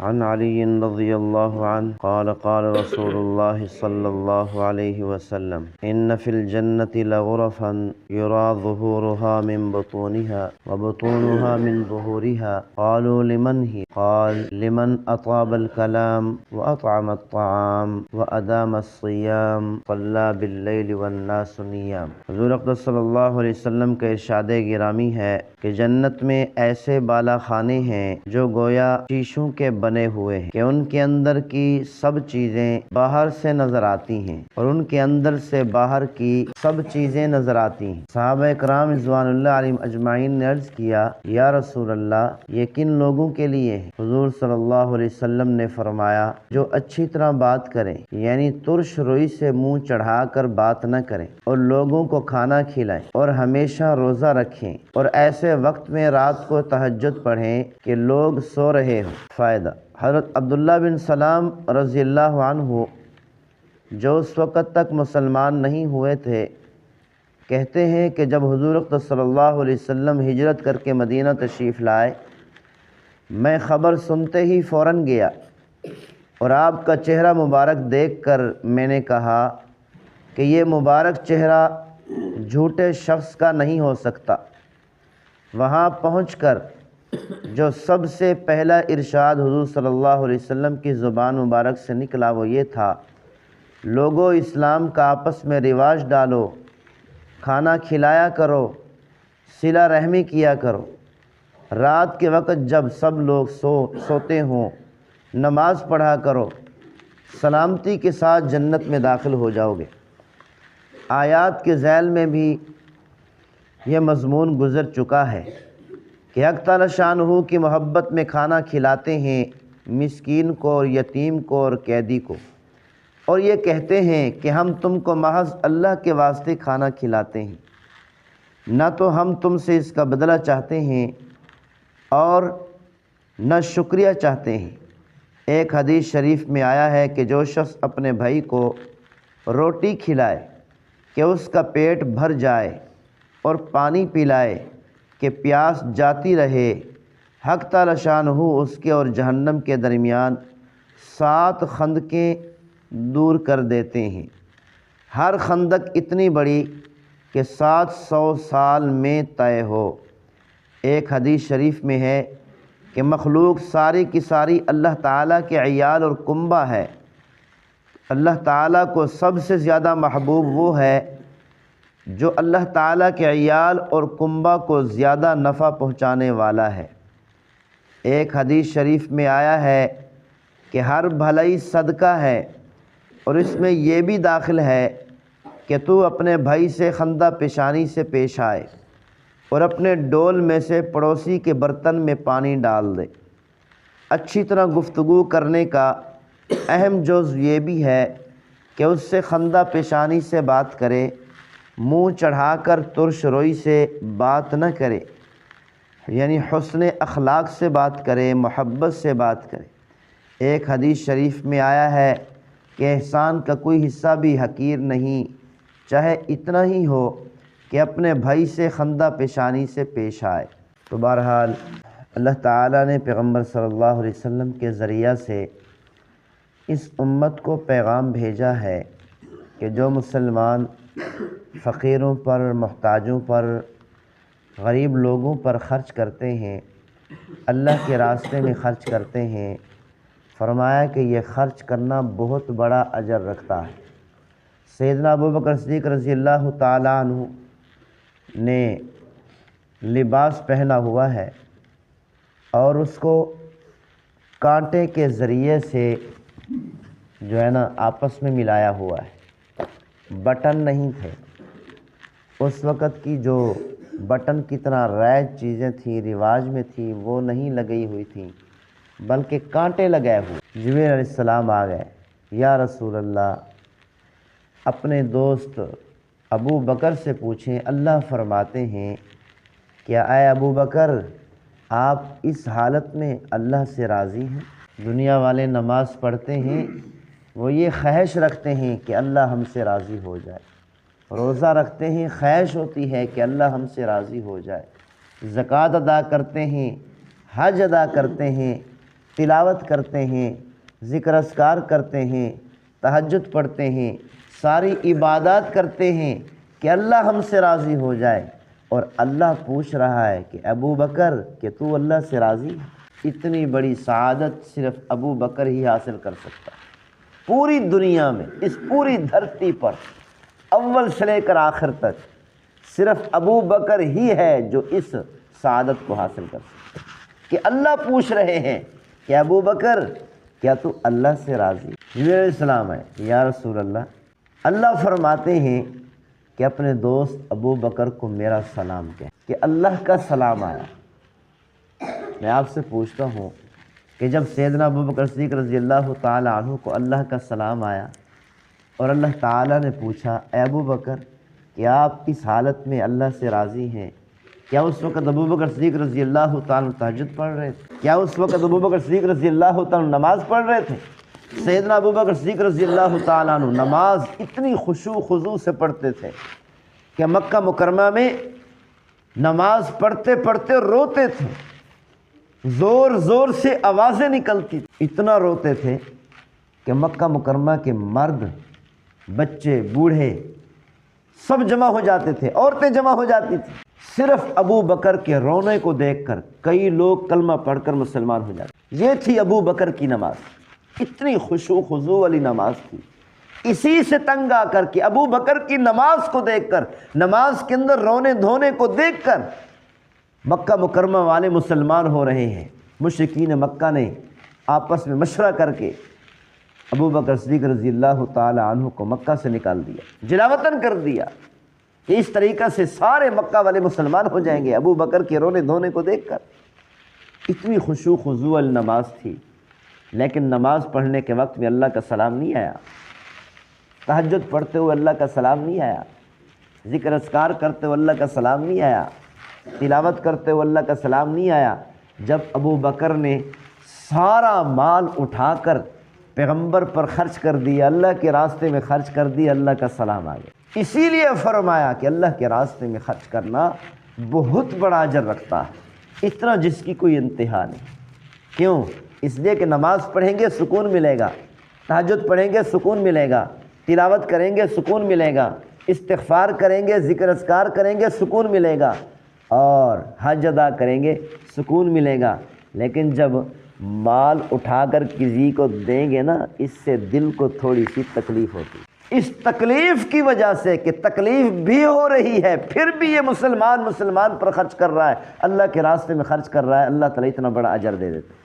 عن علي رضي الله عنه قال قال رسول الله صلى الله عليه وسلم إن في الجنة لغرفا يرى ظهورها من بطونها وبطونها من ظهورها قالوا لمن هي قال لمن أطاب الكلام وأطعم الطعام وأدام الصيام صلى بالليل والناس نيام۔ حضور اقدس صلی اللہ علیہ وسلم کا ارشاد گرامی ہے کہ جنت میں ایسے بالا خانے ہیں جو گویا شیشوں کے بنے ہوئے ہیں کہ ان کے اندر کی سب چیزیں باہر سے نظر آتی ہیں اور ان کے اندر سے باہر کی سب چیزیں نظر آتی ہیں۔ صحابہ کرام رضوان اللہ علیہم اجمعین نے عرض کیا یا رسول اللہ یہ کن لوگوں کے لیے ہے؟ حضور صلی اللہ علیہ وسلم نے فرمایا جو اچھی طرح بات کریں، یعنی ترش روئی سے منہ چڑھا کر بات نہ کریں اور لوگوں کو کھانا کھلائیں اور ہمیشہ روزہ رکھیں اور ایسے وقت میں رات کو تہجد پڑھیں کہ لوگ سو رہے ہوں۔ فائدہ: حضرت عبداللہ بن سلام رضی اللہ عنہ جو اس وقت تک مسلمان نہیں ہوئے تھے کہتے ہیں کہ جب حضور اقدس صلی اللہ علیہ وسلم ہجرت کر کے مدینہ تشریف لائے، میں خبر سنتے ہی فوراً گیا اور آپ کا چہرہ مبارک دیکھ کر میں نے کہا کہ یہ مبارک چہرہ جھوٹے شخص کا نہیں ہو سکتا۔ وہاں پہنچ کر جو سب سے پہلا ارشاد حضور صلی اللہ علیہ وسلم کی زبان مبارک سے نکلا وہ یہ تھا، لوگو اسلام کا آپس میں رواج ڈالو، کھانا کھلایا کرو، صلہ رحمی کیا کرو، رات کے وقت جب سب لوگ سوتے ہوں نماز پڑھا کرو، سلامتی کے ساتھ جنت میں داخل ہو جاؤ گے۔ آیات کے ذیل میں بھی یہ مضمون گزر چکا ہے کہ حق تعالی شانہ کی محبت میں کھانا کھلاتے ہیں مسکین کو اور یتیم کو اور قیدی کو، اور یہ کہتے ہیں کہ ہم تم کو محض اللہ کے واسطے کھانا کھلاتے ہیں، نہ تو ہم تم سے اس کا بدلہ چاہتے ہیں اور نہ شکریہ چاہتے ہیں۔ ایک حدیث شریف میں آیا ہے کہ جو شخص اپنے بھائی کو روٹی کھلائے کہ اس کا پیٹ بھر جائے اور پانی پلائے کہ پیاس جاتی رہے، حق تعالی شانہ اس کے اور جہنم کے درمیان 7 خندقیں دور کر دیتے ہیں، ہر خندق اتنی بڑی کہ 700 سال میں طے ہو۔ ایک حدیث شریف میں ہے کہ مخلوق ساری کی ساری اللہ تعالیٰ کے عیال اور کنبہ ہے، اللہ تعالیٰ کو سب سے زیادہ محبوب وہ ہے جو اللہ تعالیٰ کے عیال اور کنبہ کو زیادہ نفع پہنچانے والا ہے۔ ایک حدیث شریف میں آیا ہے کہ ہر بھلائی صدقہ ہے، اور اس میں یہ بھی داخل ہے کہ تو اپنے بھائی سے خندہ پیشانی سے پیش آئے اور اپنے ڈول میں سے پڑوسی کے برتن میں پانی ڈال دے۔ اچھی طرح گفتگو کرنے کا اہم جز یہ بھی ہے کہ اس سے خندہ پیشانی سے بات کرے، منہ چڑھا کر ترش روئی سے بات نہ کرے، یعنی حسن اخلاق سے بات کرے، محبت سے بات کرے۔ ایک حدیث شریف میں آیا ہے کہ احسان کا کوئی حصہ بھی حقیر نہیں، چاہے اتنا ہی ہو کہ اپنے بھائی سے خندہ پیشانی سے پیش آئے۔ تو بہرحال اللہ تعالیٰ نے پیغمبر صلی اللہ علیہ وسلم کے ذریعہ سے اس امت کو پیغام بھیجا ہے کہ جو مسلمان فقیروں پر، محتاجوں پر، غریب لوگوں پر خرچ کرتے ہیں، اللہ کے راستے میں خرچ کرتے ہیں، فرمایا کہ یہ خرچ کرنا بہت بڑا اجر رکھتا ہے۔ سیدنا ابوبکر صدیق رضی اللہ تعالیٰ عنہ نے لباس پہنا ہوا ہے اور اس کو کانٹے کے ذریعے سے جو ہے نا آپس میں ملایا ہوا ہے، بٹن نہیں تھے۔ اس وقت کی جو بٹن کی طرح رائج چیزیں تھیں، رواج میں تھیں، وہ نہیں لگئی ہوئی تھیں بلکہ کانٹے لگائے ہوئے۔ جبریل علیہ السلام آ گئے، یا رسول اللہ اپنے دوست ابو بکر سے پوچھیں، اللہ فرماتے ہیں کہ اے ابو بکر آپ اس حالت میں اللہ سے راضی ہیں؟ دنیا والے نماز پڑھتے ہیں، وہ یہ خواہش رکھتے ہیں کہ اللہ ہم سے راضی ہو جائے، روزہ رکھتے ہیں، خواہش ہوتی ہے کہ اللہ ہم سے راضی ہو جائے، زکوٰۃ ادا کرتے ہیں، حج ادا کرتے ہیں، تلاوت کرتے ہیں، ذکر اذکار کرتے ہیں، تہجد پڑھتے ہیں، ساری عبادات کرتے ہیں کہ اللہ ہم سے راضی ہو جائے، اور اللہ پوچھ رہا ہے کہ ابو بکر کہ تو اللہ سے راضی ہے؟ اتنی بڑی سعادت صرف ابو بکر ہی حاصل کر سکتا ہے پوری دنیا میں، اس پوری دھرتی پر، اول سے لے کر آخر تک صرف ابو بکر ہی ہے جو اس سعادت کو حاصل کر سکتا ہے کہ اللہ پوچھ رہے ہیں کہ ابو بکر کیا تو اللہ سے راضی؟ جبرائیل علیہ السلام ہے، یا رسول اللہ فرماتے ہیں کہ اپنے دوست ابو بکر کو میرا سلام کہہ، کہ اللہ کا سلام آیا۔ میں آپ سے پوچھتا ہوں کہ جب سیدنا ابو بکر صدیق رضی اللہ تعالی عنہ کو اللہ کا سلام آیا اور اللہ تعالیٰ نے پوچھا اے ابو بکر کیا آپ اس حالت میں اللہ سے راضی ہیں؟ کیا اس وقت ابو بکر صدیق رضی اللہ تعالیٰ تہجد پڑھ رہے تھے؟ کیا اس وقت ابو بکر صدیق رضی اللہ تعالیٰ نماز پڑھ رہے تھے؟ سیدنا ابو بکر صدیق رضی اللہ تعالیٰ عنہ نماز اتنی خشوع خضوع سے پڑھتے تھے کہ مکہ مکرمہ میں نماز پڑھتے پڑھتے روتے تھے، زور زور سے آوازیں نکلتی تھیں، اتنا روتے تھے کہ مکہ مکرمہ کے مرد، بچے، بوڑھے سب جمع ہو جاتے تھے، عورتیں جمع ہو جاتی تھیں۔ صرف ابو بکر کے رونے کو دیکھ کر کئی لوگ کلمہ پڑھ کر مسلمان ہو جاتے۔ یہ تھی ابو بکر کی نماز، اتنی خشوع خضوع والی نماز تھی۔ اسی سے تنگ آ کر کہ ابو بکر کی نماز کو دیکھ کر، نماز کے اندر رونے دھونے کو دیکھ کر مکہ مکرمہ والے مسلمان ہو رہے ہیں۔ مشرکین مکہ نے آپس میں مشورہ کر کے ابو بکر صدیق رضی اللہ تعالی عنہ کو مکہ سے نکال دیا، جلا وطن کر دیا کہ اس طریقہ سے سارے مکہ والے مسلمان ہو جائیں گے ابو بکر کے رونے دھونے کو دیکھ کر۔ اتنی خشوع خضوع والی نماز تھی، لیکن نماز پڑھنے کے وقت میں اللہ کا سلام نہیں آیا، تہجد پڑھتے ہوئے اللہ کا سلام نہیں آیا، ذکر اذکار کرتے ہوئے اللہ کا سلام نہیں آیا، تلاوت کرتے ہوئے اللہ کا سلام نہیں آیا۔ جب ابو بکر نے سارا مال اٹھا کر پیغمبر پر خرچ کر دیا، اللہ کے راستے میں خرچ کر دیا، اللہ کا سلام آ گیا۔ اسی لیے فرمایا کہ اللہ کے راستے میں خرچ کرنا بہت بڑا اجر رکھتا ہے، اتنا جس کی کوئی انتہا نہیں۔ کیوں؟ اس لیے کہ نماز پڑھیں گے سکون ملے گا، تہجد پڑھیں گے سکون ملے گا، تلاوت کریں گے سکون ملے گا، استغفار کریں گے، ذکر اذکار کریں گے سکون ملے گا، اور حج ادا کریں گے سکون ملے گا۔ لیکن جب مال اٹھا کر کسی کو دیں گے نا، اس سے دل کو تھوڑی سی تکلیف ہوتی ہے۔ اس تکلیف کی وجہ سے کہ تکلیف بھی ہو رہی ہے، پھر بھی یہ مسلمان پر خرچ کر رہا ہے، اللہ کے راستے میں خرچ کر رہا ہے، اللہ تعالیٰ اتنا بڑا اجر دے دیتا ہے۔